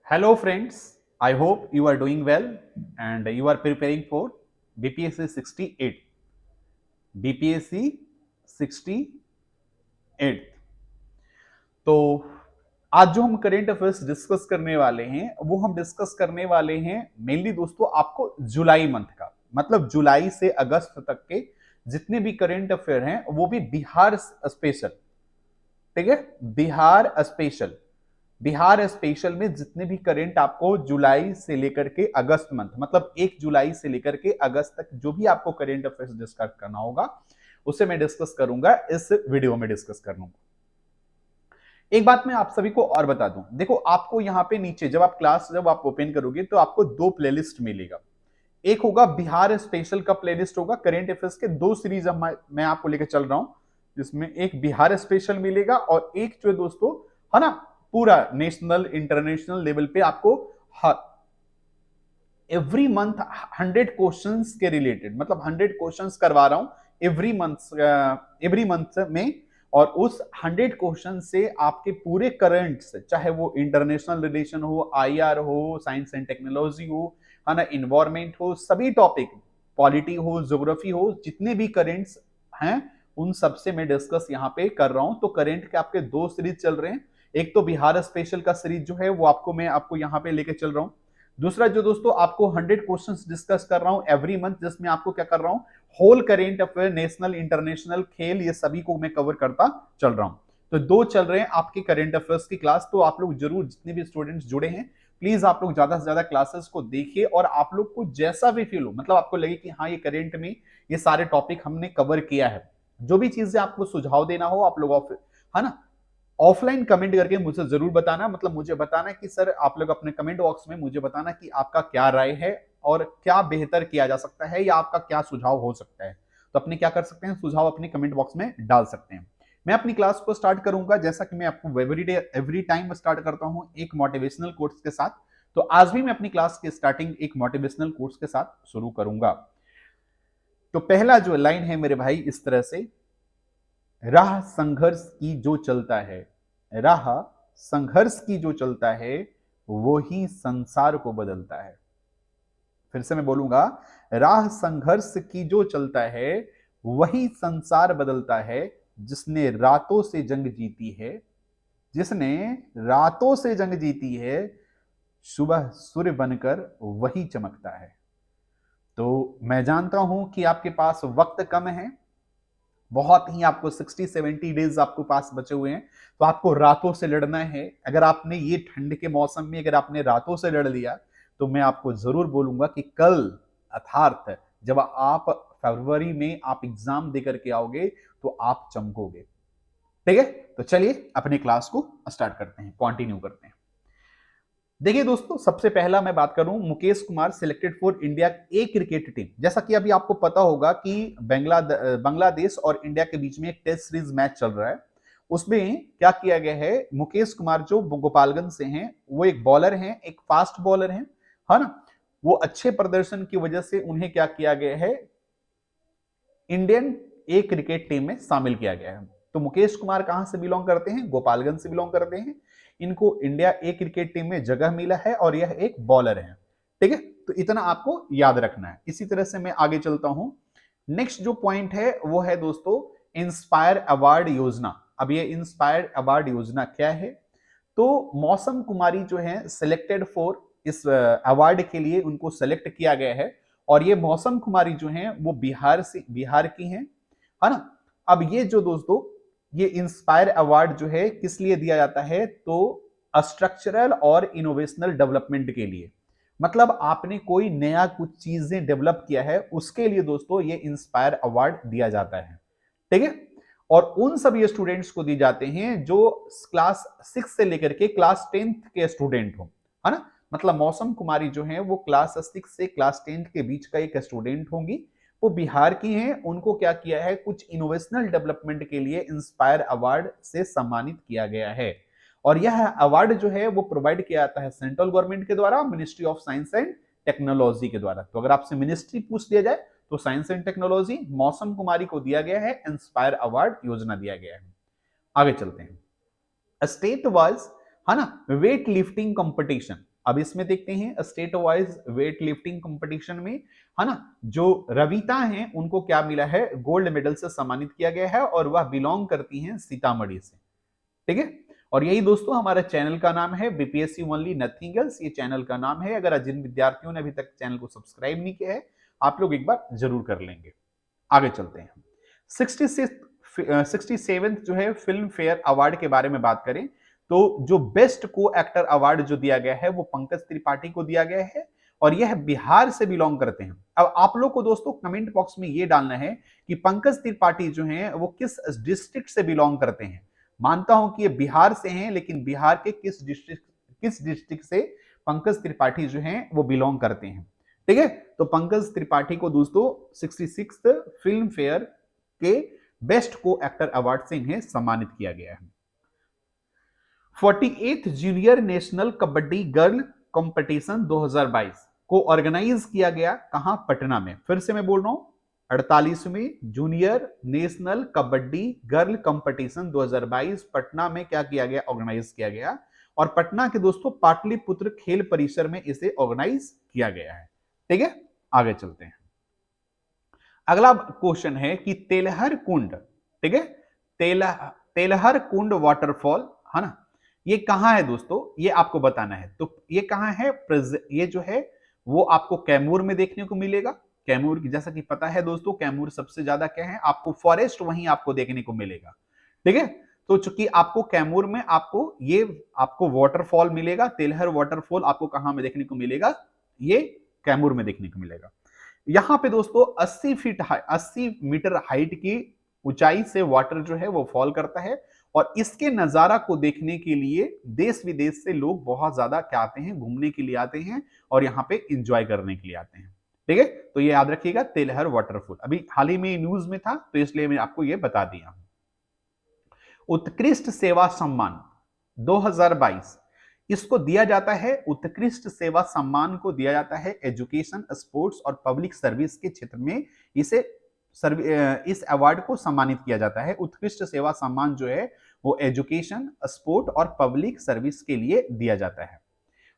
Hello friends, I hope you are doing well and you are preparing for BPSC 68. BPSC 68। तो आज जो हम current affairs discuss करने वाले हैं वो हम डिस्कस करने वाले हैं मेनली दोस्तों आपको जुलाई मंथ का मतलब जुलाई से अगस्त तक के जितने भी करेंट अफेयर हैं वो भी बिहार स्पेशल। ठीक है, बिहार स्पेशल में जितने भी करंट आपको जुलाई से लेकर के अगस्त मंथ मतलब 1 जुलाई से लेकर के अगस्त तक जो भी आपको करंट अफेयर्स डिस्कस करना होगा उसे मैं डिस्कस करूंगा, इस वीडियो में डिस्कस करूंगा। एक बात मैं आप सभी को और बता दूं, देखो आपको यहाँ पे नीचे जब आप ओपन करोगे तो आपको दो प्लेलिस्ट मिलेगा। एक होगा बिहार स्पेशल का प्लेलिस्ट होगा, करेंट अफेयर्स के दो सीरीज मैं आपको लेकर चल रहा हूं, जिसमें एक बिहार स्पेशल मिलेगा और एक जो है दोस्तों है ना पूरा नेशनल इंटरनेशनल लेवल पे आपको एवरी मंथ 100 क्वेश्चंस के रिलेटेड मतलब 100 क्वेश्चंस करवा रहा हूं एवरी मंथ में। और उस 100 क्वेश्चन से आपके पूरे करंट्स चाहे वो इंटरनेशनल रिलेशन हो, आईआर हो, साइंस एंड टेक्नोलॉजी हो, है ना, इन्वायरमेंट हो, सभी टॉपिक, पॉलिटी हो, ज्योग्राफी हो, जितने भी करेंट्स हैं उन सब से मैं डिस्कस यहाँ पे कर रहा हूं। तो करेंट के आपके दो सीरीज चल रहे हैं, एक तो बिहार स्पेशल का सीरीज जो है वो मैं आपको यहाँ पे लेके चल रहा हूँ। दूसरा जो दोस्तों आपको 100 क्वेश्चंस डिस्कस कर रहा हूं एवरी मंथ, जिसमें आपको क्या कर रहा हूं whole current affair, national international, खेल, ये सभी को मैं कवर करता चल रहा हूं। तो दो चल रहे हैं आपके करेंट अफेयर्स की क्लास। तो आप लोग जरूर जितने भी स्टूडेंट्स जुड़े हैं प्लीज आप लोग ज्यादा से ज्यादा क्लासेस को देखिए और आप लोग को जैसा भी फील हो मतलब आपको लगे कि हाँ ये करेंट में ये सारे टॉपिक हमने कवर किया है, जो भी चीजें आपको सुझाव देना हो आप लोग है ना ऑफलाइन कमेंट करके मुझे जरूर बताना, मतलब मुझे बताना कि सर आप लोग अपने कमेंट बॉक्स में मुझे बताना कि आपका क्या राय है और क्या बेहतर किया जा सकता है या आपका क्या सुझाव हो सकता है। तो अपने क्या कर सकते हैं, सुझाव अपने कमेंट बॉक्स में डाल सकते हैं। मैं अपनी क्लास को स्टार्ट करूंगा जैसा कि मैं आपको एवरी टाइम स्टार्ट करता हूं एक मोटिवेशनल कोट्स के साथ। तो आज भी मैं अपनी क्लास की स्टार्टिंग एक मोटिवेशनल कोट्स के साथ शुरू करूंगा। तो पहला जो लाइन है मेरे भाई इस तरह से, राह संघर्ष की जो चलता है, राह संघर्ष की जो चलता है वो ही संसार को बदलता है। फिर से मैं बोलूंगा, राह संघर्ष की जो चलता है वही संसार बदलता है, जिसने रातों से जंग जीती है, जिसने रातों से जंग जीती है, सुबह सूर्य बनकर वही चमकता है। तो मैं जानता हूं कि आपके पास वक्त कम है, बहुत ही आपको 60-70 डेज आपको पास बचे हुए हैं, तो आपको रातों से लड़ना है। अगर आपने ये ठंड के मौसम में अगर आपने रातों से लड़ लिया तो मैं आपको जरूर बोलूंगा कि कल अर्थात जब आप फरवरी में आप एग्जाम देकर के आओगे तो आप चमकोगे। ठीक है, तो चलिए अपने क्लास को स्टार्ट करते हैं, कंटिन्यू करते हैं। देखिए दोस्तों, सबसे पहला मैं बात करूं, Mukesh Kumar selected for India A cricket team. जैसा कि अभी आपको पता होगा कि बांग्लादेश और इंडिया के बीच में एक टेस्ट सीरीज मैच चल रहा है। उसमें क्या किया गया है, मुकेश कुमार जो गोपालगंज से हैं, वो एक बॉलर हैं, एक फास्ट बॉलर हैं, है ना। वो अच्छे प्रदर्शन की वजह से उन्हें क्या किया गया है, इंडियन ए क्रिकेट टीम में शामिल किया गया है। तो मुकेश कुमार कहां से बिलोंग करते हैं, गोपालगंज से बिलोंग करते हैं। इनको इंडिया ए क्रिकेट टीम में जगह मिला है और यह एक बॉलर है। ठीक है, तो इतना आपको याद रखना है। इसी तरह से मैं आगे चलता हूं। नेक्स्ट जो पॉइंट है वो है दोस्तों इंस्पायर अवार्ड योजना। अब ये इंस्पायर अवार्ड योजना क्या है, तो मौसम कुमारी जो है सिलेक्टेड फॉर इस अवार्ड के लिए उनको सेलेक्ट किया गया है। और ये मौसम कुमारी जो है वो बिहार की हैं, है ना। अब ये जो दोस्तों ये इंस्पायर अवार्ड जो है किस लिए दिया जाता है, तो स्ट्रक्चरल और इनोवेशनल डेवलपमेंट के लिए, मतलब आपने कोई नया कुछ चीजें डेवलप किया है उसके लिए दोस्तों ये इंस्पायर अवार्ड दिया जाता है। ठीक है, और उन सभी स्टूडेंट्स को दी जाते हैं जो क्लास 6 से लेकर के क्लास 10th के स्टूडेंट हो, है ना। मतलब मौसम कुमारी जो है वो क्लास 6 से क्लास 10th के बीच का एक स्टूडेंट होंगी, वो बिहार की हैं। उनको क्या किया है, कुछ इनोवेशनल डेवलपमेंट के लिए इंस्पायर अवार्ड से सम्मानित किया गया है। और यह अवार्ड जो है वो प्रोवाइड किया जाता है सेंट्रल गवर्नमेंट के द्वारा, ministry of science and technology के द्वारा। तो अगर आपसे मिनिस्ट्री पूछ दिया जाए तो साइंस एंड टेक्नोलॉजी, मौसम कुमारी को दिया गया है इंस्पायर अवार्ड योजना दिया गया है। आगे चलते हैं। स्टेट वाइज, है ना, वेट लिफ्टिंग कंपटीशन। अब इसमें देखते हैं state wise weight lifting competition में, है ना, जो रविता हैं उनको क्या मिला है, गोल्ड मेडल से सम्मानित किया गया है और वह बिलोंग करती हैं सीतामढ़ी से। ठीक है, और यही दोस्तों हमारा चैनल का नाम है बीपीएससी ओनली नथिंग एल्स, ये चैनल का नाम है। अगर जिन विद्यार्थियों ने अभी तक चैनल को सब्सक्राइब नहीं किया है, आप लोग एक बार जरूर कर लेंगे। आगे चलते हैं। 67th जो है फिल्म फेयर अवार्ड के बारे में बात करें तो जो बेस्ट को एक्टर अवार्ड जो दिया गया है वो पंकज त्रिपाठी को दिया गया है और यह बिहार से बिलोंग करते हैं। अब आप लोग को दोस्तों कमेंट बॉक्स में ये डालना है कि पंकज त्रिपाठी जो हैं वो किस डिस्ट्रिक्ट से बिलोंग करते हैं। मानता हूं कि ये बिहार से हैं, लेकिन बिहार के किस डिस्ट्रिक्ट से पंकज त्रिपाठी जो हैं वो बिलोंग करते हैं। ठीक है, तो पंकज त्रिपाठी को दोस्तों 66th फिल्म फेयर के बेस्ट को एक्टर अवार्ड से इन्हें सम्मानित किया गया है। 48th junior national kabaddi girl competition 2022 को ऑर्गेनाइज किया गया कहां, पटना में। फिर से मैं बोल रहा हूं, 48वीं junior national kabaddi girl competition 2022 Patna में क्या किया गया, ऑर्गेनाइज किया गया और पटना के दोस्तों पाटलिपुत्र खेल परिसर में इसे ऑर्गेनाइज किया गया है। ठीक है, आगे चलते हैं। अगला क्वेश्चन है कि तेलहर कुंड, ठीक है, तेलहर कुंड वाटरफॉल, है ना, ये कहां है दोस्तों, ये आपको बताना है। तो ये कहां है, ये जो है वो आपको कैमूर में देखने को मिलेगा। कैमूर की जैसा कि पता है दोस्तों, कैमूर सबसे ज्यादा क्या है, आपको फॉरेस्ट वहीं आपको देखने को मिलेगा। ठीक है, तो चूंकि आपको कैमूर में आपको वाटरफॉल मिलेगा, तेलहर वाटरफॉल आपको कहां में देखने को मिलेगा, ये कैमूर में देखने को मिलेगा। यहां पे दोस्तों 80 मीटर हाइट की ऊंचाई से वाटर जो है वो फॉल करता है और इसके नजारा को देखने के लिए देश विदेश से लोग बहुत ज्यादा क्या आते हैं, घूमने के लिए आते हैं और यहाँ पे इंजॉय करने के लिए आते हैं। ठीक है, तो ये याद रखिएगा, तेलहर वाटरफॉल अभी हाल ही में न्यूज में था तो इसलिए मैं आपको ये बता दिया। उत्कृष्ट सेवा सम्मान 2022 इसको दिया जाता है, उत्कृष्ट सेवा सम्मान को दिया जाता है एजुकेशन, स्पोर्ट्स और पब्लिक सर्विस के क्षेत्र में इस अवार्ड को सम्मानित किया जाता है। उत्कृष्ट सेवा सम्मान जो है वो एजुकेशन, स्पोर्ट और पब्लिक सर्विस के लिए दिया जाता है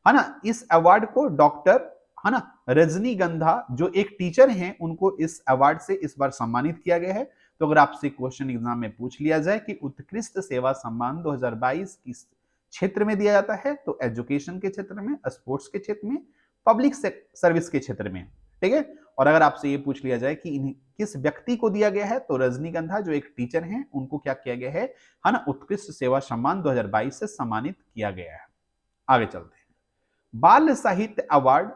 ना। इस अवार्ड को डॉक्टर, है ना, रजनीगंधा जो एक टीचर हैं उनको इस अवार्ड से इस बार सम्मानित किया गया है। तो अगर आपसे क्वेश्चन एग्जाम में पूछ लिया जाए कि उत्कृष्ट सेवा सम्मान 2022 किस क्षेत्र में दिया जाता है, तो एजुकेशन के क्षेत्र में, स्पोर्ट्स के क्षेत्र में, पब्लिक सर्विस के क्षेत्र में। ठीक है, और अगर आपसे ये पूछ लिया जाए कि इन्हें किस व्यक्ति को दिया गया है, तो रजनीगंधा जो एक टीचर हैं उनको क्या किया गया है ना, उत्कृष्ट सेवा सम्मान 2022 से सम्मानित किया गया है। आगे चलते हैं। बाल साहित्य अवार्ड,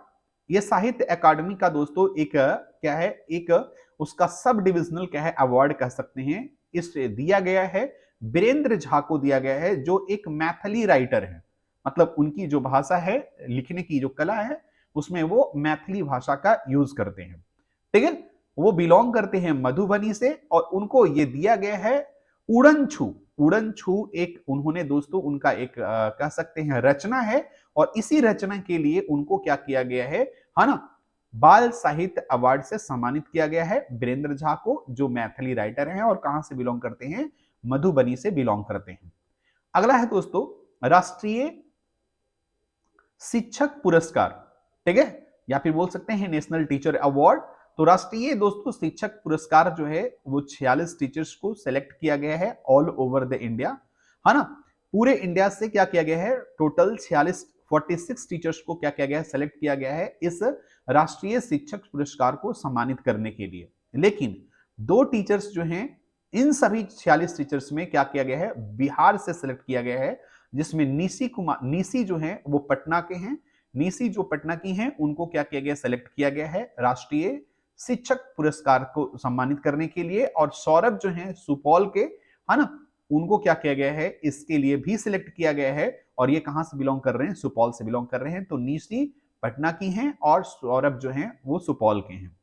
ये साहित्य अकादमी का दोस्तों एक क्या है, एक उसका सब डिविजनल क्या है, अवार्ड कह सकते हैं। इसे दिया गया है वीरेंद्र झा को दिया गया है जो एक मैथिली राइटर है, मतलब उनकी जो भाषा है, लिखने की जो कला है उसमें वो मैथिली भाषा का यूज करते हैं। ठीक है, वो बिलोंग करते हैं मधुबनी से और उनको ये दिया गया है उड़न छू। उड़न छू एक उन्होंने दोस्तों उनका एक कह सकते हैं रचना है और इसी रचना के लिए उनको क्या किया गया है ना, बाल साहित्य अवार्ड से सम्मानित किया गया है वीरेंद्र झा को, जो मैथिली राइटर हैं और कहां से बिलोंग करते हैं, मधुबनी से बिलोंग करते हैं। अगला है दोस्तों राष्ट्रीय शिक्षक पुरस्कार, ठीक है, या फिर बोल सकते हैं नेशनल टीचर अवार्ड। तो राष्ट्रीय दोस्तों शिक्षक पुरस्कार जो है वो 46 टीचर्स को सिलेक्ट किया गया है ऑल ओवर द इंडिया, है ना, पूरे इंडिया से क्या किया गया है, टोटल 46 टीचर्स को क्या किया गया है, सेलेक्ट किया गया है इस राष्ट्रीय शिक्षक पुरस्कार को सम्मानित करने के लिए। लेकिन 2 टीचर्स जो हैं, इन सभी 46 टीचर्स में क्या किया गया है, बिहार से सिलेक्ट किया गया है, जिसमें निशी जो है वो पटना के हैं, निशी जो पटना की हैं उनको क्या किया गया, सेलेक्ट किया गया है राष्ट्रीय शिक्षक पुरस्कार को सम्मानित करने के लिए। और सौरभ जो है सुपौल के, है ना, उनको क्या किया गया है, इसके लिए भी सिलेक्ट किया गया है और ये कहां से बिलोंग कर रहे हैं, सुपौल से बिलोंग कर रहे हैं। तो निशी पटना की हैं और सौरभ जो हैं वो सुपौल के हैं।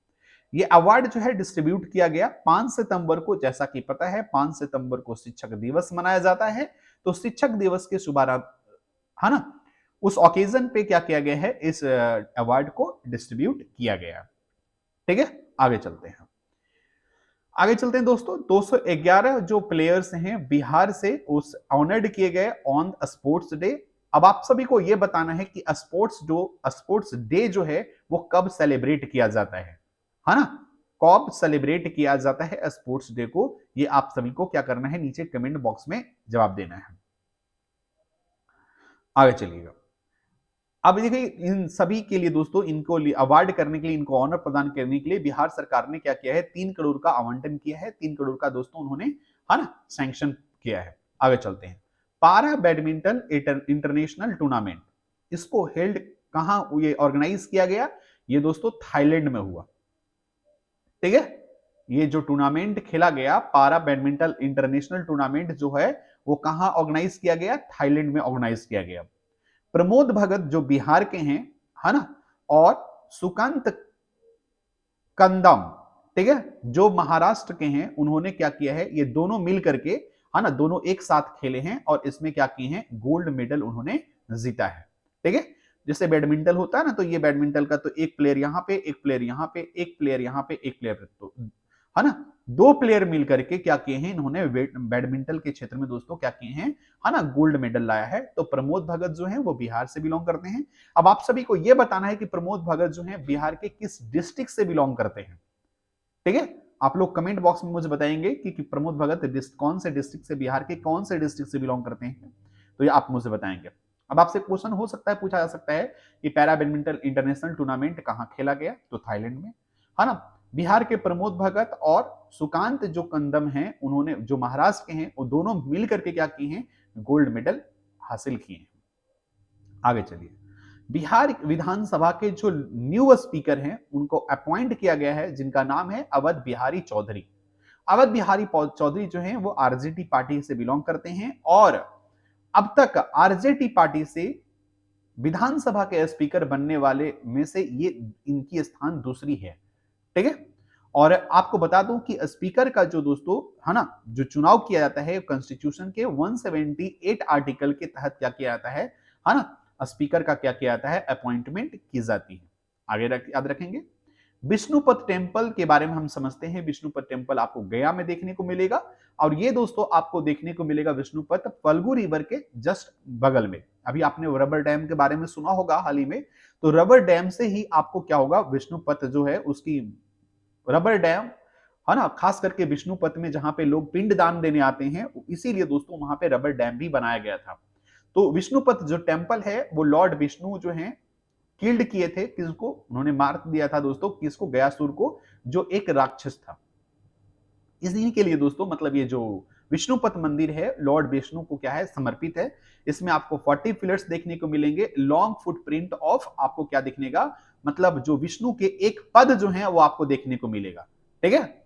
ये अवार्ड जो है डिस्ट्रीब्यूट किया गया 5 सितंबर को, जैसा कि पता है 5 सितंबर को शिक्षक दिवस मनाया जाता है। तो शिक्षक दिवस के शुभारंभ, है ना, उस ओकेजन पे क्या किया गया है, इस अवार्ड को डिस्ट्रीब्यूट किया गया। ठीक है, आगे चलते हैं। आगे चलते हैं दोस्तों, 211 जो प्लेयर्स हैं बिहार से उस ऑनर्ड किए गए ऑन स्पोर्ट्स डे। अब आप सभी को यह बताना है कि स्पोर्ट्स डे जो है वो कब सेलिब्रेट किया जाता है ना? कब सेलिब्रेट किया जाता है स्पोर्ट्स डे को, ये आप सभी को क्या करना है, नीचे कमेंट बॉक्स में जवाब देना है। आगे चलिएगा। अब देखिए इन सभी के लिए दोस्तों, इनको अवार्ड करने के लिए, इनको ऑनर प्रदान करने के लिए बिहार सरकार ने क्या किया है, 3 करोड़ का आवंटन किया है। 3 करोड़ का दोस्तों उन्होंने, है ना, सैंक्शन किया है। आगे चलते हैं। पारा बैडमिंटन इंटरनेशनल टूर्नामेंट, इसको हेल्ड कहां ये ऑर्गेनाइज किया गया, ये दोस्तों थाईलैंड में हुआ। ठीक है, ये जो टूर्नामेंट खेला गया पारा बैडमिंटन इंटरनेशनल टूर्नामेंट जो है वो कहां ऑर्गेनाइज किया गया, थाईलैंड में ऑर्गेनाइज किया गया। प्रमोद भगत जो बिहार के हैं, है ना, और सुकांत कंदम, ठीक है, जो महाराष्ट्र के हैं, उन्होंने क्या किया है, ये दोनों मिल करके, है ना, दोनों एक साथ खेले हैं और इसमें क्या किए हैं, गोल्ड मेडल उन्होंने जीता है। ठीक है, जैसे बैडमिंटन होता है ना, तो ये बैडमिंटन का तो एक प्लेयर यहां पे, एक प्लेयर यहां पे, एक प्लेयर यहां पे, एक प्लेयर, तो है ना, 2 प्लेयर मिलकर के क्या किए हैं इन्होंने, बैडमिंटन के क्षेत्र में दोस्तों क्या किए हैं, है ना, गोल्ड मेडल लाया है। तो प्रमोद भगत जो है वो बिहार से बिलोंग करते हैं। अब आप सभी को यह बताना है कि प्रमोद भगत जो है बिहार के किस डिस्ट्रिक्ट से बिलोंग करते हैं। ठीक है, आप लोग कमेंट बॉक्स में मुझे बताएंगे कि प्रमोद भगत कौन से डिस्ट्रिक्ट से, बिहार के कौन से डिस्ट्रिक्ट से बिलोंग करते हैं, तो ये आप मुझे बताएंगे। अब आपसे क्वेश्चन हो सकता है, पूछा जा सकता है कि पैरा बैडमिंटन इंटरनेशनल टूर्नामेंट कहां खेला गया, तो थाईलैंड में, है ना। बिहार के प्रमोद भगत और सुकांत जो कंदम हैं, उन्होंने जो महाराष्ट्र के हैं, वो दोनों मिलकर के क्या किए हैं, गोल्ड मेडल हासिल किए हैं। आगे चलिए। बिहार विधानसभा के जो न्यू स्पीकर हैं उनको अपॉइंट किया गया है, जिनका नाम है अवध बिहारी चौधरी। अवध बिहारी चौधरी जो हैं वो आरजेडी पार्टी से बिलोंग करते हैं और अब तक आरजेडी पार्टी से विधानसभा के स्पीकर बनने वाले में से ये इनकी स्थान दूसरी है। ठीक है, और आपको बता दूं कि स्पीकर का जो दोस्तों, है ना, जो चुनाव किया जाता है कॉन्स्टिट्यूशन के 178 आर्टिकल के तहत क्या किया जाता है ना, स्पीकर का क्या किया जाता है, अपॉइंटमेंट की जाती है। आगे याद रखेंगे। विष्णुपद टेम्पल के बारे में हम समझते हैं। विष्णुपद टेम्पल आपको गया में देखने को मिलेगा और ये दोस्तों आपको देखने को मिलेगा विष्णुपद फल्गु रिवर के जस्ट बगल में। अभी आपने रबर डैम के बारे में सुना होगा हाल ही में, तो रबर डैम से ही आपको क्या होगा, विष्णुपद जो है उसकी रबर डैम, है ना, खास करके विष्णुपद में जहां पे लोग पिंड दान देने आते हैं, इसीलिए दोस्तों वहां पे रबर डैम भी बनाया गया था। तो विष्णुपद जो टेम्पल है वो लॉर्ड विष्णु जो है किल्ड किए थे, किसको, उन्होंने मार दिया था दोस्तों, किसको, गयासुर को, जो एक राक्षस था। इसी के लिए दोस्तों, मतलब ये जो विष्णुपद मंदिर है लॉर्ड विष्णु को क्या है, समर्पित है। इसमें आपको 40 पिलर्स देखने को मिलेंगे, लॉन्ग फुटप्रिंट ऑफ आपको क्या देखने का, मतलब जो विष्णु के एक पद जो है वो आपको देखने को मिलेगा। ठीक है,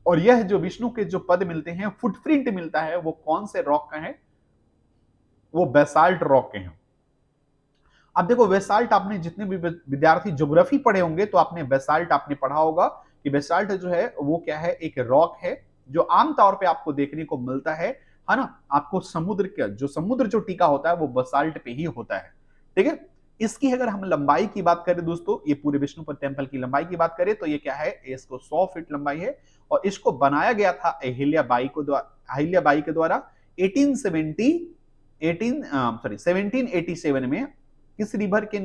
और यह जो विष्णु के जो पद मिलते हैं, फुटप्रिंट मिलता है, वो कौन से रॉक का है, वो बेसाल्ट रॉक के हैं। अब देखो बेसाल्ट, आपने जितने भी विद्यार्थी ज्योग्राफी पढ़े होंगे तो आपने बेसाल्ट आपने पढ़ा होगा कि बेसाल्ट जो है वो क्या है, एक रॉक है जो आमतौर पे आपको देखने को मिलता है ना, आपको समुद्र का जो टीका होता है वो बेसाल्ट पे ही होता है। ठीक है, इसकी अगर हम लंबाई की बात करें दोस्तों, ये पूरे विष्णुपद टेम्पल की लंबाई की बात करें तो ये क्या है, इसको 100 फीट लंबाई है और इसको बनाया गया था अहिल्याबाई के द्वारा 1787 में। किस रिवर के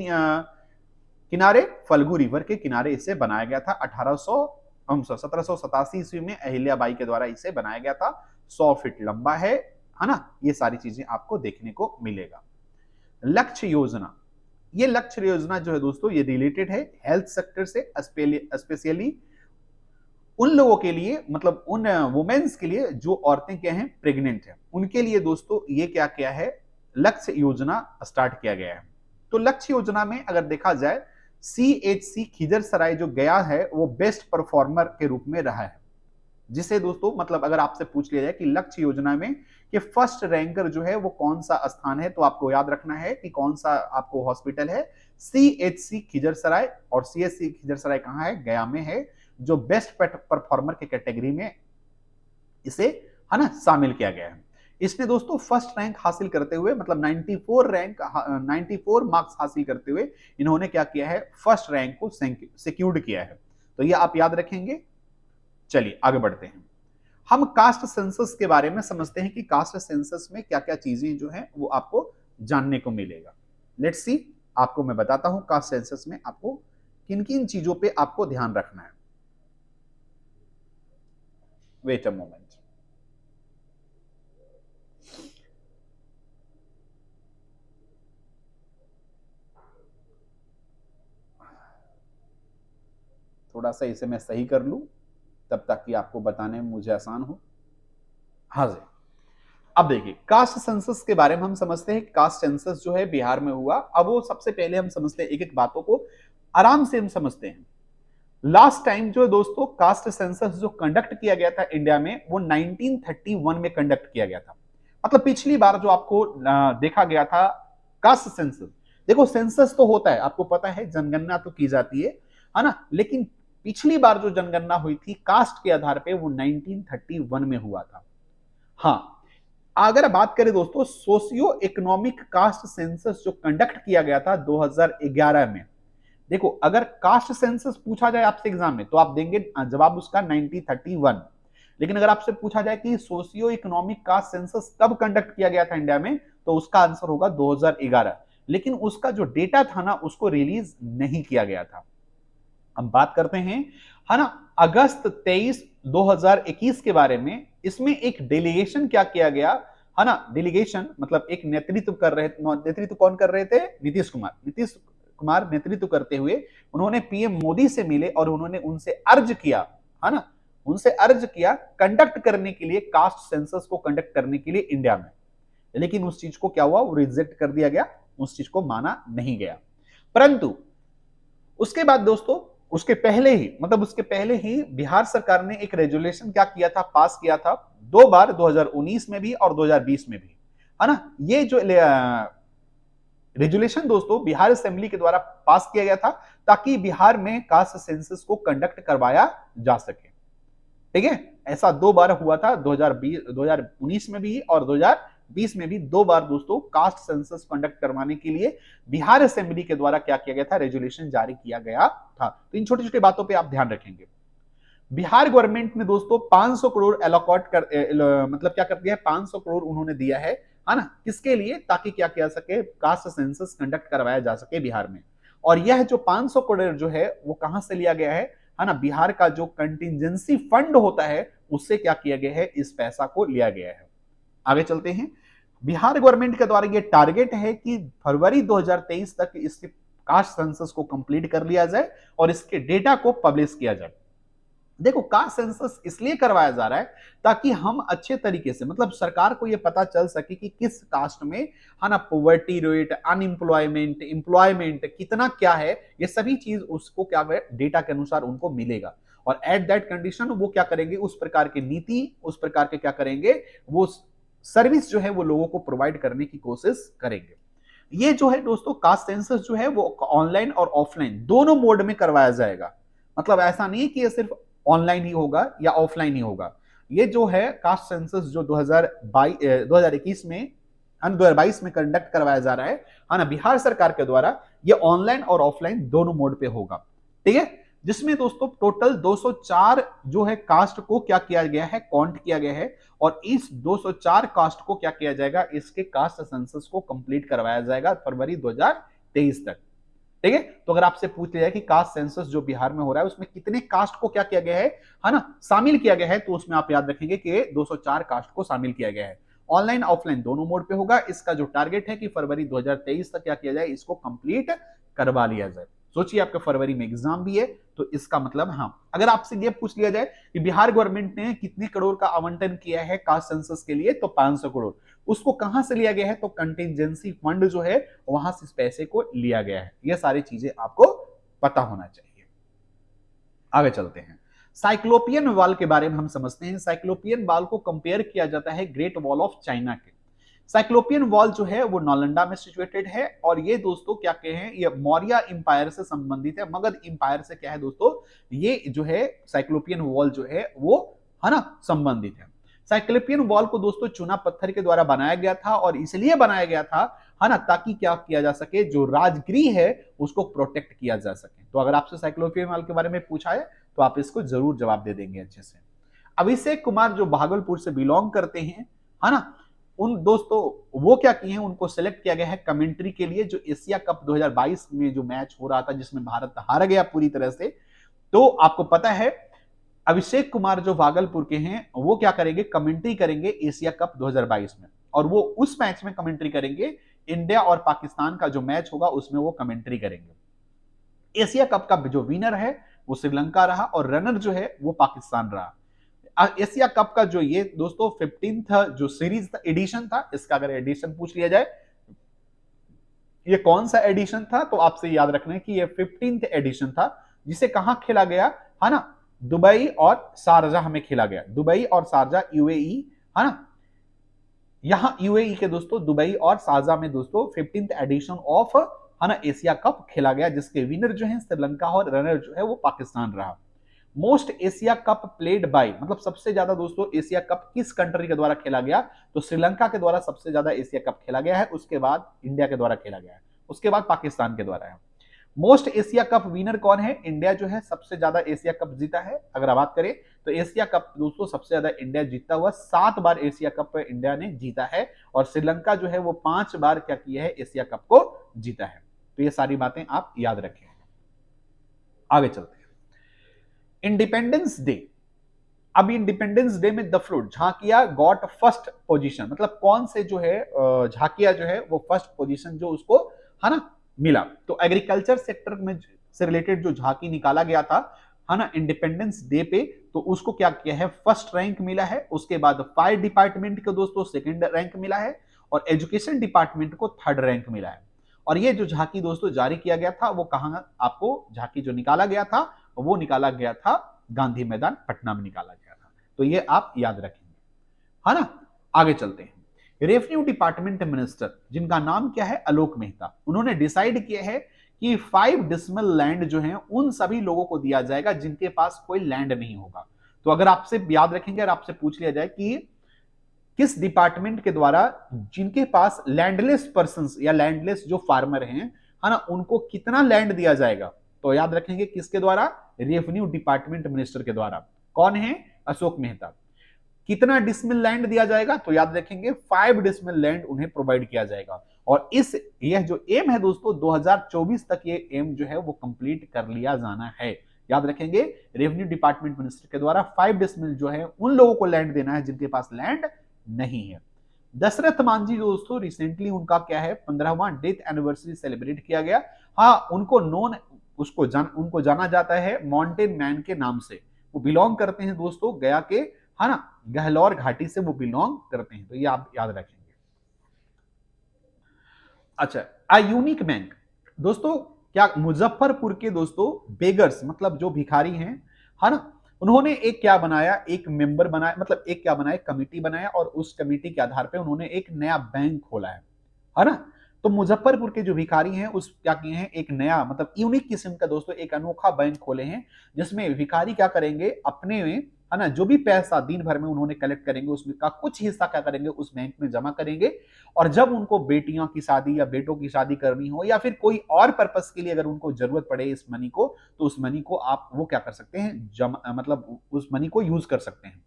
किनारे, फल्गु रिवर के किनारे इसे बनाया गया था। 1787 ईस्वी में अहिल्याबाई के द्वारा इसे बनाया गया था। 100 फीट लंबा है ना। ये सारी चीजें आपको देखने को मिलेगा। लक्ष्य योजना, ये लक्ष्य योजना जो है दोस्तों ये रिलेटेड है हेल्थ सेक्टर से, स्पेशली उन लोगों के लिए, मतलब उन वुमेन्स के लिए जो औरतें क्या हैं, प्रेग्नेंट हैं, उनके लिए दोस्तों ये क्या किया है, लक्ष्य योजना स्टार्ट किया गया है। तो लक्ष्य योजना में अगर देखा जाए, CHC खिजरसराय जो गया है वो बेस्ट परफॉर्मर के रूप में रहा है, जिसे दोस्तों, मतलब अगर आपसे पूछ लिया जाए कि लक्ष्य योजना में कि फर्स्ट रैंकर जो है वो कौन सा स्थान है, तो आपको याद रखना है कि कौन सा आपको हॉस्पिटल है, CHC खिजरसराय। और CHC खिजरसराय कहां है, गया में है, जो बेस्ट परफॉर्मर के कैटेगरी में इसे, है ना, शामिल किया गया है। इसने दोस्तों फर्स्ट रैंक हासिल करते हुए, मतलब 94 मार्क्स हासिल करते हुए इन्होंने क्या किया है, फर्स्ट रैंक को सिक्योर्ड किया है। तो ये आप याद रखेंगे। चलिए आगे बढ़ते हैं। हम कास्ट सेंसस के बारे में समझते हैं कि कास्ट सेंसस में क्या क्या चीजें जो है वो आपको जानने को मिलेगा। लेट्स सी, आपको मैं बताता हूं कास्ट सेंसस में आपको किन किन चीजों पे आपको ध्यान रखना है। Wait a moment. थोड़ा सा इसे मैं सही कर लूं तब तक कि आपको बताने में मुझे आसान हो। हाँ जी, अब देखिए कास्ट सेंसस के बारे में हम समझते हैं। कास्ट सेंसस जो है बिहार में हुआ। अब वो सबसे पहले हम समझते हैं, एक एक बातों को आराम से हम समझते हैं। लास्ट टाइम जो दोस्तों कास्ट सेंसस जो कंडक्ट किया गया था इंडिया में, वो 1931 में कंडक्ट किया गया था। मतलब पिछली बार जो आपको देखा गया था कास्ट सेंसस, देखो सेंसस तो होता है, आपको पता है जनगणना तो की जाती है ना, लेकिन पिछली बार जो जनगणना हुई थी कास्ट के आधार पे वो 1931 में हुआ था। हाँ, अगर बात करें दोस्तों सोशियो इकोनॉमिक कास्ट सेंसस जो कंडक्ट किया गया था 2011 में, देखो अगर कास्ट सेंसस पूछा जाए आपसे एग्जाम में तो आप देंगे जवाब उसका 1931। लेकिन अगर आपसे पूछा जाए कि सोशियो इकोनॉमिक कास्ट सेंसस कब कंडक्ट किया गया था इंडिया में, तो उसका आंसर होगा 2011। लेकिन उसका जो डेटा था ना उसको रिलीज नहीं किया गया था। अब बात करते हैं है ना अगस्त 23 2021 के बारे में। इसमें एक डेलीगेशन क्या किया गया है ना, डेलीगेशन मतलब एक नेतृत्व कर रहे, नेतृत्व कौन कर रहे थे, नीतीश कुमार नेतृत्व करते हुए उन्होंने पीएम मोदी से मिले और उन्होंने उनसे अर्ज किया, है ना, उनसे अर्ज किया कंडक्ट करने के लिए, कास्ट सेंसस को कंडक्ट करने के लिए इंडिया में। लेकिन उस चीज को क्या हुआ, वो रिजेक्ट कर दिया गया, उस चीज को माना नहीं गया। परंतु उसके बाद दोस्तों उसके पहले ही, मतलब उसके पहले ही बिहार सरकार ने एक रेजुलेशन क्या किया था, पास किया था दो बार, 2019 में भी और 2020 में भी, है ना। ये जो रेजुलेशन दोस्तों बिहार असेंबली के द्वारा पास किया गया था ताकि बिहार में कास्ट सेंसस को कंडक्ट करवाया जा सके। ठीक है, ऐसा दो बार हुआ था, 2019 में भी और 2020 में भी, दो बार दोस्तों कास्ट सेंसस कंडक्ट करवाने के लिए बिहार असेंबली के द्वारा क्या किया गया था, रेजुलेशन जारी किया गया था। तो इन छोटी छोटी बातों पे आप ध्यान रखेंगे। बिहार गवर्नमेंट ने दोस्तों 500 करोड़ एलोकॉट कर मतलब क्या कर दिया है, 500 करोड़ उन्होंने दिया है ना, किसके लिए, ताकि क्या किया सके, कास्ट सेंसस कंडक्ट करवाया जा सके बिहार में। और यह जो 500 करोड़ जो है वो कहां से लिया गया है ना, बिहार का जो कंटिजेंसी फंड होता है उससे क्या किया गया है, इस पैसा को लिया गया है। आगे चलते हैं। बिहार गवर्नमेंट के द्वारा ये टारगेट है कि फरवरी 2023 तक इस कास्ट सेंसस को कंप्लीट कर लिया जाए और इसके डेटा को पब्लिश किया जाए। देखो कास्ट सेंसस इसलिए करवाया जा रहा है ताकि हम अच्छे तरीके से, मतलब सरकार को यह पता चल सके कि किस कास्ट में है ना पॉवर्टी रेट, अनएम्प्लॉयमेंट, एम्प्लॉयमेंट कितना क्या है, ये सभी चीज उसको क्या है डेटा के अनुसार उनको मिलेगा। और एट दैट कंडीशन वो क्या करेंगे, उस प्रकार की नीति, उस प्रकार के क्या करेंगे, वो सर्विस जो है वो लोगों को प्रोवाइड करने की कोशिश करेंगे। ये जो है दोस्तों कास्ट सेंसस जो है वो ऑनलाइन और ऑफलाइन दोनों मोड में करवाया जाएगा। मतलब ऐसा नहीं है कि ये सिर्फ ऑनलाइन ही होगा या ऑफलाइन ही होगा। ये जो है कास्ट सेंसस जो 2021 में 2022 में कंडक्ट करवाया जा रहा है ना बिहार सरकार के द्वारा, ये ऑनलाइन और ऑफलाइन दोनों मोड पे होगा। ठीक है, जिसमें दोस्तों टोटल 204 जो है कास्ट को क्या किया गया है, काउंट किया गया है। और इस 204 कास्ट को क्या किया जाएगा, इसके कास्ट सेंसस को कंप्लीट करवाया जाएगा फरवरी 2023 तक। ठीक है, तो अगर आपसे पूछ लिया है कि कास्ट सेंसस जो बिहार में हो रहा है उसमें कितने कास्ट को क्या किया गया है ना, शामिल किया गया है, तो उसमें आप याद रखेंगे कि 204 कास्ट को शामिल किया गया है। ऑनलाइन ऑफलाइन दोनों मोड पे होगा। इसका जो टारगेट है कि फरवरी 2023 तक क्या किया जाए, इसको कंप्लीट करवा लिया जाए। सोचिए आपका फरवरी में एग्जाम भी है, तो इसका मतलब हाँ, अगर आपसे ये पूछ लिया जाए कि बिहार गवर्नमेंट ने कितने करोड़ का आवंटन किया है कास्ट सेंसस के लिए, तो 500 करोड़। उसको कहां से लिया गया है, तो कंटिजेंसी फंड जो है वहां से इस पैसे को लिया गया है। ये सारी चीजें आपको पता होना चाहिए। आगे चलते हैं। साइक्लोपियन वॉल के बारे में हम समझते हैं। साइक्लोपियन वॉल को कंपेयर किया जाता है ग्रेट वॉल ऑफ चाइना के। साइक्लोपियन वॉल जो है वो नालंदा में सिचुएटेड है और ये दोस्तों क्या कहे हैं, ये मौर्य इंपायर से संबंधित है। मगध इंपायर से क्या है दोस्तों, ये जो है साइक्लोपियन वॉल जो है वो है ना संबंधित है। साइक्लोपियन वॉल को दोस्तों चूना पत्थर के द्वारा बनाया गया था और इसलिए बनाया गया था है ना ताकि क्या किया जा सके, जो राजगृह है उसको प्रोटेक्ट किया जा सके। तो अगर आपसे साइक्लोपियन वॉल के बारे में पूछा है तो आप इसको जरूर जवाब दे देंगे अच्छे से। अभिषेक कुमार जो भागलपुर से बिलोंग करते हैं है ना, उन दोस्तों वो क्या किए हैं, उनको सेलेक्ट किया गया है कमेंट्री के लिए जो एशिया कप 2022 में जो मैच हो रहा था जिसमें भारत हार गया पूरी तरह से। तो आपको पता है अभिषेक कुमार जो भागलपुर के हैं वो क्या करेंगे, कमेंट्री करेंगे एशिया कप 2022 में, और वो उस मैच में कमेंट्री करेंगे, इंडिया और पाकिस्तान का जो मैच होगा उसमें वो कमेंट्री करेंगे। एशिया कप का जो विनर है वो श्रीलंका रहा और रनर जो है वो पाकिस्तान रहा। एशिया कप का जो ये दोस्तों 15th जो सीरीज था, एडिशन था, इसका अगर एडिशन पूछ लिया जाए ये कौन सा एडिशन था, तो आपसे याद रखना है कि ये 15th एडिशन था, जिसे कहां खेला गया है ना, दुबई और शारजाह में खेला गया। दुबई और शारजाह यूएई है ना, यहां यूएई के दोस्तों दुबई और शारजाह में दोस्तों 15th एडिशन ऑफ है ना एशिया कप खेला गया, जिसके विनर जो है श्रीलंका और रनर जो है वो पाकिस्तान रहा। Most Asia cup played by, मतलब सबसे ज्यादा दोस्तों एशिया कप किस कंट्री के द्वारा खेला गया, तो श्रीलंका के द्वारा सबसे ज्यादा एशिया कप खेला गया है, उसके बाद इंडिया के द्वारा खेला गया है, उसके बाद पाकिस्तान के द्वारा है। मोस्ट एशिया कप विनर कौन है, इंडिया जो है सबसे ज्यादा एशिया कप जीता है। अगर आप बात करें तो एशिया कप दोस्तों सबसे ज्यादा इंडिया जीता हुआ, 7 बार एशिया कप इंडिया ने जीता है, और श्रीलंका जो है वो 5 बार क्या किया है, एशिया कप को जीता है। तो ये सारी बातें आप याद रखें। आगे चलते हैं, इंडिपेंडेंस डे। अब इंडिपेंडेंस डे में द फ्रूट झाकिया गॉट फर्स्ट पोजीशन, मतलब कौन से जो है झाकिया जो है वो फर्स्ट पोजीशन जो उसको है ना मिला। तो एग्रीकल्चर सेक्टर में से रिलेटेड जो झांकी निकाला गया था है ना इंडिपेंडेंस डे पे, तो उसको क्या किया है, फर्स्ट रैंक मिला है। उसके बाद फायर डिपार्टमेंट को दोस्तों सेकंड रैंक मिला है, और एजुकेशन डिपार्टमेंट को थर्ड रैंक मिला है। और ये जो झांकी दोस्तों जारी किया गया था वो कहां, आपको झांकी जो निकाला गया था वो निकाला गया था गांधी मैदान पटना में निकाला गया था। तो ये आप याद रखेंगे है ना। आगे चलते हैं, रेवेन्यू डिपार्टमेंट मिनिस्टर जिनका नाम क्या है, आलोक मेहता, उन्होंने डिसाइड किया है कि 5 डिसमल लैंड जो है उन सभी लोगों को दिया जाएगा जिनके पास कोई लैंड नहीं होगा। तो अगर आपसे याद रखेंगे और आपसे पूछ लिया जाए कि किस डिपार्टमेंट के द्वारा जिनके पास लैंडलेस पर्संस या लैंडलेस जो फार्मर हैं है ना उनको कितना लैंड दिया जाएगा, तो याद रखेंगे किसके द्वारा, रेवेन्यू डिपार्टमेंट मिनिस्टर के द्वारा। कौन है, अशोक मेहता। कितना डिसमिल लैंड दिया जाएगा, तो याद रखेंगे 5 डिसमिल लैंड उन्हें प्रोवाइड किया जाएगा। और इस यह जो एम है दोस्तों 2024 तक ये एम जो है वो कंप्लीट कर लिया जाना है। याद रखेंगे रेवेन्यू डिपार्टमेंट मिनिस्टर के द्वारा 5 डिसमिल जो है उन लोगों को लैंड देना है जिनके पास लैंड नहीं है। दशरथ मांझी दोस्तों रिसेंटली उनका क्या है 15वां डेथ एनिवर्सरी सेलिब्रेट किया गया। हाँ, उनको उनको जाना जाता है माउंटेन मैन के नाम से। वो बिलोंग करते हैं दोस्तों गया के है ना गहलोर घाटी से वो बिलोंग करते हैं, तो ये आप याद रखेंगे। अच्छा, अ यूनिक बैंक दोस्तों, क्या मुजफ्फरपुर के दोस्तों बेगर्स मतलब जो भिखारी हैं है ना, उन्होंने एक क्या बनाया, एक मेंबर बनाया, मतलब एक क्या बनाया, कमिटी बनाया, और उस कमिटी के आधार पे उन्होंने एक नया बैंक खोला है ना। तो मुजफ्फरपुर के जो भिखारी हैं उस क्या किए हैं, एक नया मतलब यूनिक किस्म का दोस्तों एक अनोखा बैंक खोले हैं, जिसमें भिखारी क्या करेंगे, अपने में है ना जो भी पैसा दिन भर में उन्होंने कलेक्ट करेंगे उसमें का कुछ हिस्सा क्या करेंगे उस बैंक में जमा करेंगे, और जब उनको बेटियों की शादी या बेटों की शादी करनी हो या फिर कोई और पर्पस के लिए अगर उनको जरूरत पड़े इस मनी को, तो उस मनी को आप वो क्या कर सकते हैं, जमा मतलब उस मनी को यूज कर सकते हैं।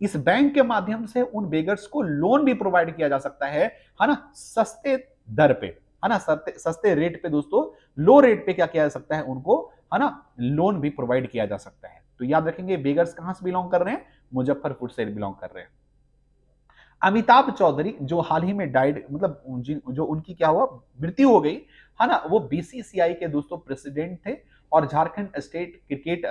इस बैंक के माध्यम से उन बेगर्स को लोन भी प्रोवाइड किया जा सकता है ना, सस्ते दर पे, है ना, सस्ते रेट पे दोस्तों, लो रेट पे क्या किया जा सकता है उनको, है ना, लोन भी प्रोवाइड किया जा सकता है। तो याद रखेंगे बेगर्स कहां से बिलोंग कर रहे हैं, मुजफ्फरपुर से बिलोंग कर रहे हैं। अमिताभ चौधरी जो हाल ही में डाइड, मतलब जो उनकी क्या हुआ, मृत्यु हो गई है ना, वो बीसीसीआई के दोस्तों प्रेसिडेंट थे, और झारखंड स्टेट क्रिकेट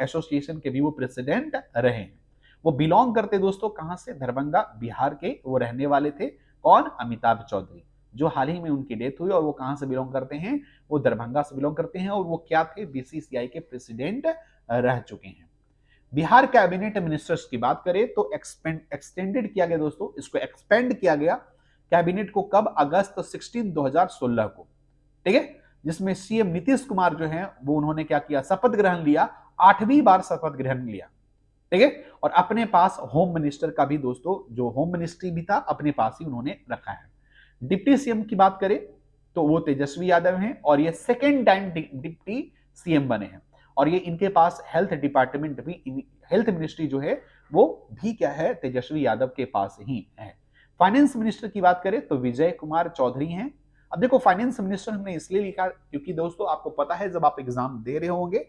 एसोसिएशन के भी वो प्रेसिडेंट रहे हैं। वो बिलोंग करते दोस्तों कहां से, दरभंगा बिहार के वो रहने वाले थे। कौन, अमिताभ चौधरी, जो हाल ही में उनकी डेथ हुई, और वो कहां से बिलोंग करते हैं, वो दरभंगा से बिलोंग करते हैं, और वो क्या थे, बीसीसीआई के प्रेसिडेंट रह चुके हैं। बिहार कैबिनेट मिनिस्टर्स की बात करें तो एक्सटेंडेड किया गया दोस्तों, इसको एक्सपेंड किया गया कैबिनेट को कब, अगस्त 16 2016 को, ठीक है, जिसमें सीएम नीतीश कुमार जो है वो उन्होंने क्या किया, शपथ ग्रहण लिया, 8वीं बार शपथ ग्रहण लिया, ठीक है, और अपने पास होम मिनिस्टर का भी दोस्तों जो होम मिनिस्ट्री भी था अपने पास ही उन्होंने रखा है। डिप्टी सीएम की बात करें तो वो तेजस्वी यादव हैं, और ये सेकेंड टाइम डिप्टी सीएम बने हैं, और ये इनके पास हेल्थ डिपार्टमेंट भी, हेल्थ मिनिस्ट्री जो है वो भी क्या है, तेजस्वी यादव के पास ही है। फाइनेंस मिनिस्टर की बात करें तो विजय कुमार चौधरी हैं। अब देखो फाइनेंस मिनिस्टर हमने इसलिए लिखा क्योंकि दोस्तों आपको पता है जब आप एग्जाम दे रहे होंगे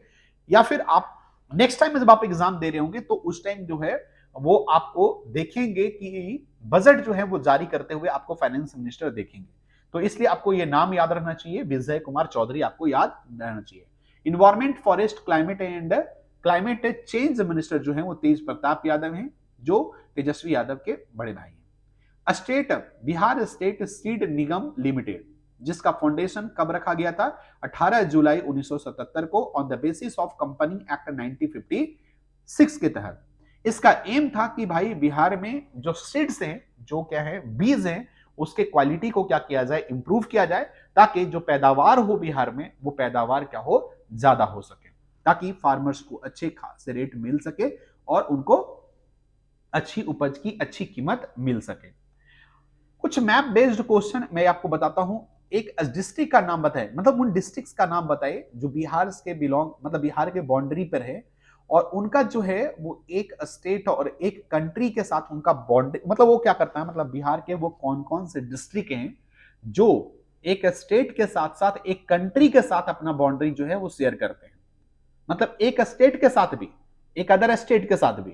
या फिर आप नेक्स्ट टाइम जब आप एग्जाम दे रहे होंगे तो उस टाइम जो है वो आपको देखेंगे कि बजट जो है वो जारी करते हुए आपको फाइनेंस मिनिस्टर देखेंगे। तो इसलिए आपको ये नाम याद रखना चाहिए, विजय कुमार चौधरी आपको याद रहना चाहिए। Environment, forest, climate and climate change minister जो है वो तेज प्रताप यादव हैं, जो तेजस्वी यादव के बड़े भाई हैं। स्टेट, बिहार स्टेट सीड निगम लिमिटेड, जिसका फाउंडेशन कब रखा गया था? 18 जुलाई 1977 को on the basis of company act 1956 के तहत। इसका एम था कि भाई बिहार में जो सीड्स हैं, जो क्या है बीज हैं, उसके क्वालिटी को क्या किया जाए, इंप्रूव किया जाए, ताकि जो पैदावार हो बिहार में वो पैदावार क्या हो, ज्यादा हो सके, ताकि फार्मर्स को अच्छे खासे रेट मिल सके और उनको अच्छी उपज की अच्छी कीमत मिल सके। कुछ मैप बेस्ड क्वेश्चन मैं आपको बताता हूं। एक डिस्ट्रिक्ट का नाम बताए, मतलब उन डिस्ट्रिक्ट्स का नाम बताए जो बिहार के बिलोंग, मतलब बिहार के बाउंड्री पर है और उनका जो है वो एक स्टेट और एक कंट्री के साथ उनका बाउंड्री, मतलब वो क्या करता है, मतलब बिहार के वो कौन कौन से डिस्ट्रिक्ट हैं जो एक स्टेट के साथ साथ एक कंट्री के साथ अपना बाउंड्री जो है वो शेयर करते हैं। मतलब एक स्टेट के साथ भी, एक अदर स्टेट के साथ भी,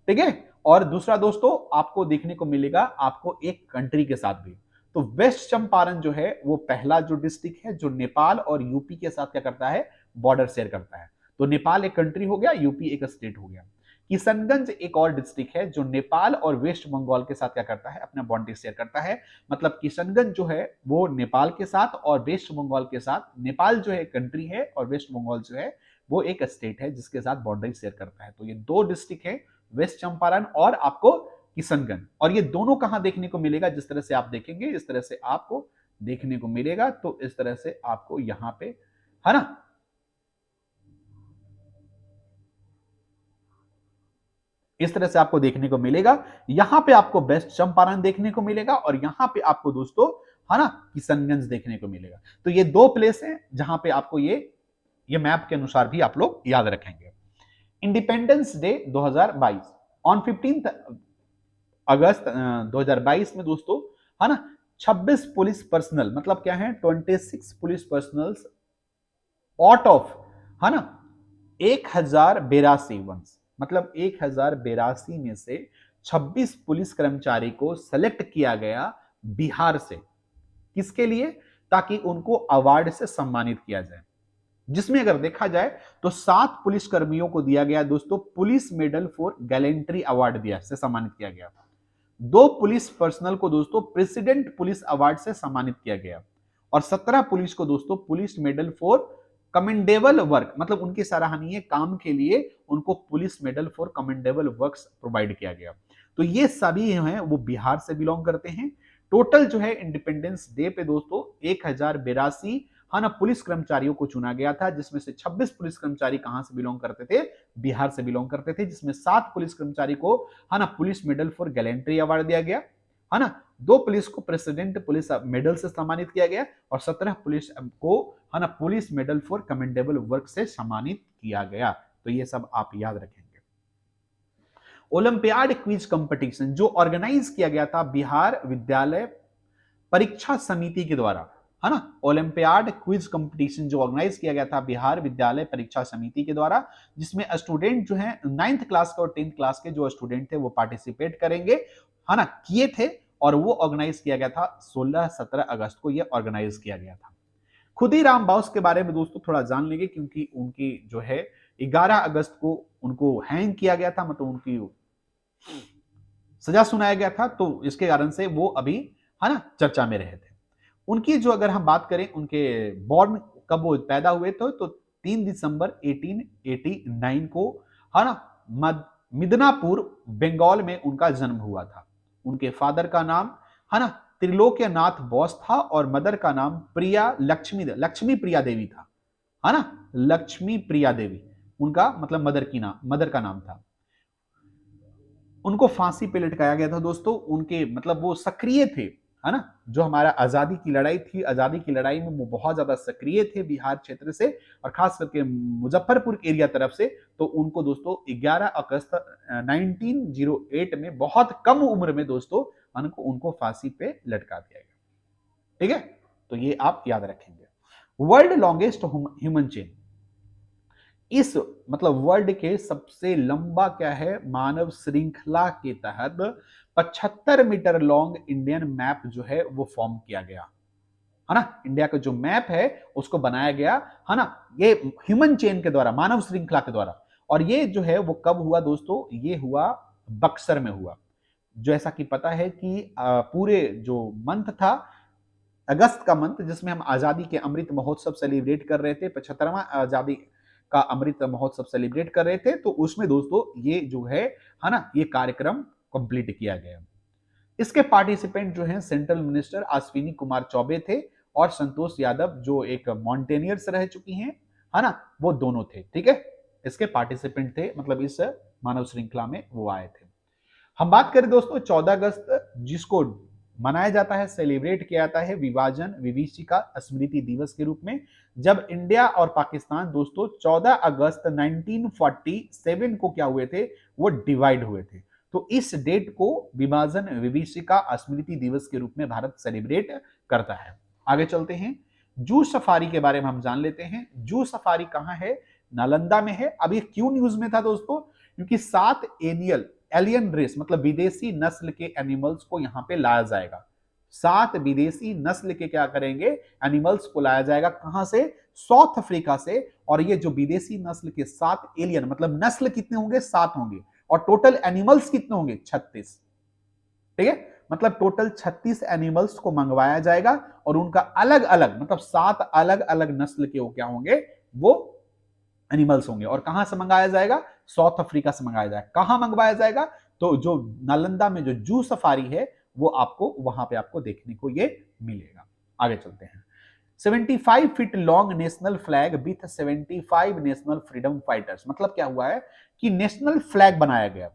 ठीक है। और दूसरा दोस्तों आपको देखने को मिलेगा आपको एक कंट्री के साथ भी। तो वेस्ट चंपारण जो है वो पहला जो डिस्ट्रिक्ट है जो नेपाल और यूपी के साथ क्या करता है, बॉर्डर शेयर करता है। तो नेपाल एक कंट्री हो गया, यूपी एक स्टेट हो गया। किशनगंज एक और डिस्ट्रिक्ट है जो नेपाल और वेस्ट बंगाल के साथ क्या करता है, अपना बाउंड्री शेयर करता है। मतलब किशनगंज जो है वो नेपाल के साथ और वेस्ट बंगाल के साथ, नेपाल जो है कंट्री है और वेस्ट बंगाल जो है वो एक स्टेट है जिसके साथ बाउंड्री शेयर करता है। तो ये दो डिस्ट्रिक्ट है, वेस्ट चंपारण और आपको किशनगंज। और ये दोनों कहां देखने को मिलेगा, जिस तरह से आप देखेंगे इस तरह से आपको देखने को मिलेगा। तो इस तरह से आपको यहां पे, है ना, इस तरह से आपको देखने को मिलेगा। यहां पे आपको वेस्ट चंपारण देखने को मिलेगा और यहां पे आपको दोस्तों, है ना, किशनगंज देखने को मिलेगा। तो ये दो प्लेस हैं जहां पे आपको ये मैप के अनुसार भी आप लोग याद रखेंगे। इंडिपेंडेंस डे 2022 ऑन 15 अगस्त 2022 में दोस्तों, है ना, 26 पुलिस पर्सनल, मतलब क्या है 26 पुलिस पर्सनल्स आउट ऑफ, है ना, 1082 वंस, मतलब 1082 में से 26 पुलिस कर्मचारी को सेलेक्ट किया गया बिहार से। किसके लिए? ताकि उनको अवार्ड से सम्मानित किया जाए, जिसमें अगर देखा जाए तो 7 पुलिस कर्मियों को दिया गया दोस्तों police medal for gallantry award दिया से सम्मानित किया गया। 2 पुलिस पर्सनल को दोस्तों प्रेसिडेंट पुलिस अवार्ड से सम्मानित किया गया और 17 पुलिस को दोस्तों police medal for commendable work, मतलब उनके सराहनीय काम के लिए उनको police medal for commendable works provide किया गया। तो ये सभी हैं वो बिहार से बिलोंग करते हैं। टोटल जो है इंडिपेंडेंस डे पे दोस्तों 1082, हाँ ना, पुलिस कर्मचारियों को चुना गया था, जिसमें से 26 पुलिस कर्मचारी कहां से बिलोंग करते थे, बिहार से बिलोंग करते थे, जिसमें 7 पुलिस कर्मचारी को, है ना, police medal for gallantry award दिया गया, है ना, 2 पुलिस को प्रेसिडेंट पुलिस मेडल से सम्मानित किया गया और 17 पुलिस को, है ना, police medal for commendable work से सम्मानित किया गया। तो ये सब आप याद रखेंगे। ओलंपियाड क्विज कंपटीशन जो ऑर्गेनाइज किया गया था बिहार विद्यालय परीक्षा समिति के द्वारा, है ना, ओलंपियाड क्विज कंपटीशन जो ऑर्गेनाइज किया गया था बिहार विद्यालय परीक्षा समिति के द्वारा, जिसमें स्टूडेंट जो है 9th क्लास के और 10th क्लास के जो स्टूडेंट थे वो पार्टिसिपेट करेंगे, है ना, किए थे। और वो ऑर्गेनाइज किया गया था 16-17 अगस्त को, ये ऑर्गेनाइज किया गया था। खुदीराम बोस के बारे में दोस्तों थोड़ा जान लेंगे, क्योंकि उनकी जो है 11 अगस्त को उनको हैंग किया गया था, मतलब उनकी सजा सुनाया गया था। तो इसके कारण से वो अभी, है ना, चर्चा में रहे थे। उनकी जो अगर हम बात करें उनके बॉर्न कब वो पैदा हुए थे, तो 3 दिसंबर 1889 को, है ना, मिदनापुर बंगाल में उनका जन्म हुआ था। उनके फादर का नाम, है ना, त्रिलोक्यनाथ बोस था और मदर का नाम लक्ष्मी प्रिया देवी था, है ना, लक्ष्मी प्रिया देवी उनका मतलब मदर का नाम था। उनको फांसी पे लटकाया गया था दोस्तों। उनके मतलब वो सक्रिय थे, है ना, जो हमारा आजादी की लड़ाई थी, आजादी की लड़ाई में वो बहुत ज्यादा सक्रिय थे बिहार क्षेत्र से और खास करके मुजफ्फरपुर एरिया तरफ से। तो उनको दोस्तों 11 अगस्त 1908 में बहुत कम उम्र में दोस्तों उनको फांसी पे लटका दिया गया। ठीक है, तो ये आप याद रखेंगे। वर्ल्ड लॉन्गेस्ट ह्यूमन चेन, इस मतलब वर्ल्ड के सबसे लंबा क्या है, मानव श्रृंखला के तहत 75 मीटर लॉन्ग इंडियन मैप जो है वो फॉर्म किया गया, है ना। इंडिया का जो मैप है उसको बनाया गया, है ना, ये ह्यूमन चेन के द्वारा, मानव श्रृंखला के द्वारा। और ये जो है वो कब हुआ दोस्तों, ये हुआ बक्सर में हुआ। जैसा कि पता है कि पूरे जो मंथ था, अगस्त का मंथ, जिसमें हम आजादी के अमृत महोत्सव सेलिब्रेट कर रहे थे, 75वां आजादी का अमृत महोत्सव सेलिब्रेट कर रहे थे, तो उसमें दोस्तों ये जो है ना, ये कार्यक्रम कंप्लीट किया गया। इसके पार्टिसिपेंट जो हैं सेंट्रल मिनिस्टर अश्विनी कुमार चौबे थे और संतोष यादव जो एक माउंटेनियर्स रह चुकी हैं, है ना, वो दोनों थे। ठीक है, इसके पार्टिसिपेंट थे, मतलब इस मानव श्रृंखला में वो आए थे। हम बात करें दोस्तों 14 अगस्त, जिसको मनाया जाता है, सेलिब्रेट किया जाता है विभाजन विभीषिका स्मृति दिवस के रूप में, जब इंडिया और पाकिस्तान दोस्तों 14 अगस्त 1947 को क्या हुए थे, वो डिवाइड हुए थे। तो इस डेट को विभाजन विभीषिका स्मृति दिवस के रूप में भारत सेलिब्रेट करता है। आगे चलते हैं, जू सफारी के बारे में हम जान लेते हैं। जू सफारी कहां है, नालंदा में है। अब ये क्यों न्यूज में था दोस्तों, क्योंकि 7 एलियन रेस मतलब विदेशी नस्ल के एनिमल्स को यहां पे लाया जाएगा। 7 विदेशी नस्ल के क्या करेंगे, एनिमल्स को लाया जाएगा। कहां से, साउथ अफ्रीका से। और ये जो विदेशी नस्ल के 7 एलियन, मतलब नस्ल कितने होंगे, 7 होंगे, और टोटल एनिमल्स कितने होंगे, 36। ठीक है, मतलब टोटल 36 एनिमल्स को मंगवाया जाएगा और उनका अलग अलग, मतलब 7 अलग अलग नस्ल के वो क्या होंगे, वो एनिमल्स होंगे। और कहां से मंगाया जाएगा, साउथ अफ्रीका से मंगाया जाएगा। कहां मंगवाया जाएगा, तो जो नालंदा में जो जू सफारी है वो आपको वहां पे आपको देखने को ये मिलेगा। आगे चलते हैं। 75 feet long national flag with 75 national freedom fighters, मतलब क्या हुआ है कि नेशनल फ्लैग बनाया गया,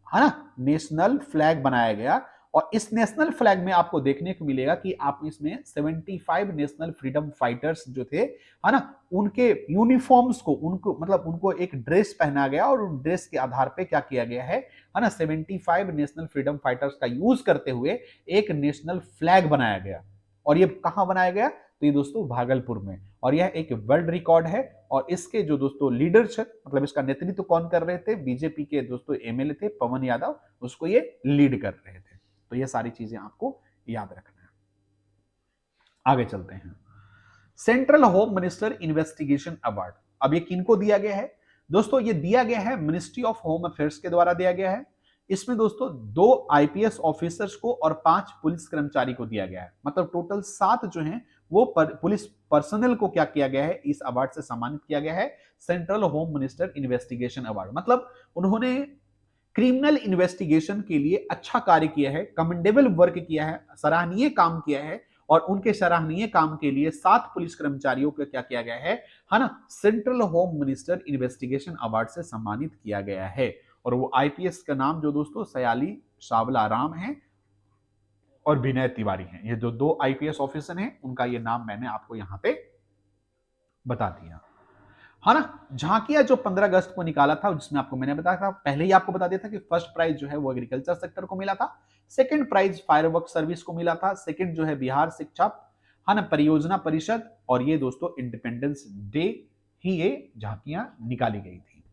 है ना, नेशनल फ्लैग बनाया गया। और इस नेशनल फ्लैग में आपको देखने को मिलेगा कि आप इसमें 75 नेशनल फ्रीडम फाइटर्स जो थे, है ना, उनके यूनिफॉर्म्स को, उनको मतलब उनको एक ड्रेस पहना गया और उन ड्रेस के आधार पे क्या किया गया है ना, 75 नेशनल फ्रीडम फाइटर्स का यूज करते हुए एक नेशनल फ्लैग बनाया गया। और ये कहां बनाया गया, तो ये दोस्तों भागलपुर में। और यह एक वर्ल्ड रिकॉर्ड है। और इसके जो दोस्तों लीडर्स, मतलब इसका नेतृत्व कौन कर रहे थे, बीजेपी के दोस्तों एमएलए थे पवन यादव, उसको ये लीड कर रहे थे। तो ये सारी चीजें आपको याद रखना है। आगे चलते हैं। Central home minister investigation award, अब ये किनको दिया गया है दोस्तों, ये दिया गया है मिनिस्ट्री ऑफ होम अफेयर्स के द्वारा दिया गया है। इसमें दोस्तों 2 आईपीएस ऑफिसर्स को और 5 पुलिस कर्मचारी को दिया गया है, मतलब टोटल 7 जो हैं वो पुलिस पर्सनल को क्या किया गया है, इस अवार्ड से सम्मानित किया गया है, central home minister investigation award. मतलब उन्होंने क्रिमिनल इन्वेस्टिगेशन के लिए अच्छा कार्य किया है, कमेंडेबल वर्क किया है, सराहनीय काम किया है। और उनके सराहनीय काम के लिए 7 पुलिस कर्मचारियों को क्या किया गया है ना, central home minister investigation award से सम्मानित किया गया है। और वो आईपीएस का नाम जो दोस्तों सयाली सावला राम है और विनय तिवारी हैं। ये जो 2 आईपीएस ऑफिसर हैं उनका ये नाम मैंने आपको यहां पे बता दिया, है ना। झांकिया जो 15 अगस्त को निकाला था, जिसमें आपको मैंने बताया था, पहले ही आपको बता दिया था कि फर्स्ट प्राइज जो है वो एग्रीकल्चर सेक्टर को मिला था, सेकंड प्राइज फायरवर्क सर्विस को मिला था, सेकंड जो है बिहार शिक्षा, है ना, परियोजना परिषद। और ये दोस्तों इंडिपेंडेंस डे ही ये झांकियां निकाली गई थी।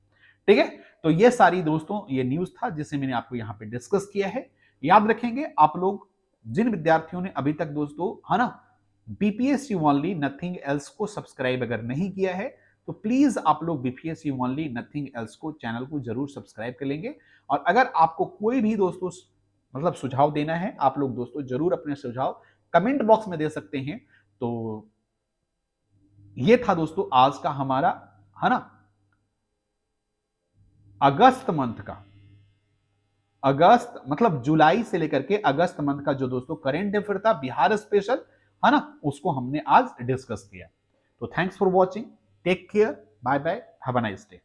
ठीक है, तो ये सारी दोस्तों ये न्यूज था जिसे मैंने आपको यहाँ पे डिस्कस किया है। याद रखेंगे आप लोग, जिन विद्यार्थियों ने अभी तक दोस्तों, है ना, बीपीएससी ओनली नथिंग एल्स को सब्सक्राइब अगर नहीं किया है तो प्लीज आप लोग बीपीएससी ओनली नथिंग एल्स को चैनल को जरूर सब्सक्राइब कर लेंगे। और अगर आपको कोई भी दोस्तों मतलब सुझाव देना है, आप लोग दोस्तों जरूर अपने सुझाव कमेंट बॉक्स में दे सकते हैं। तो ये था दोस्तों आज का हमारा, है ना, अगस्त मंथ का, अगस्त मतलब जुलाई से लेकर के अगस्त मंथ का जो दोस्तों करेंट अफेयर था बिहार स्पेशल, है ना, उसको हमने आज डिस्कस किया। तो thanks for watching, take care, bye bye, have a nice day.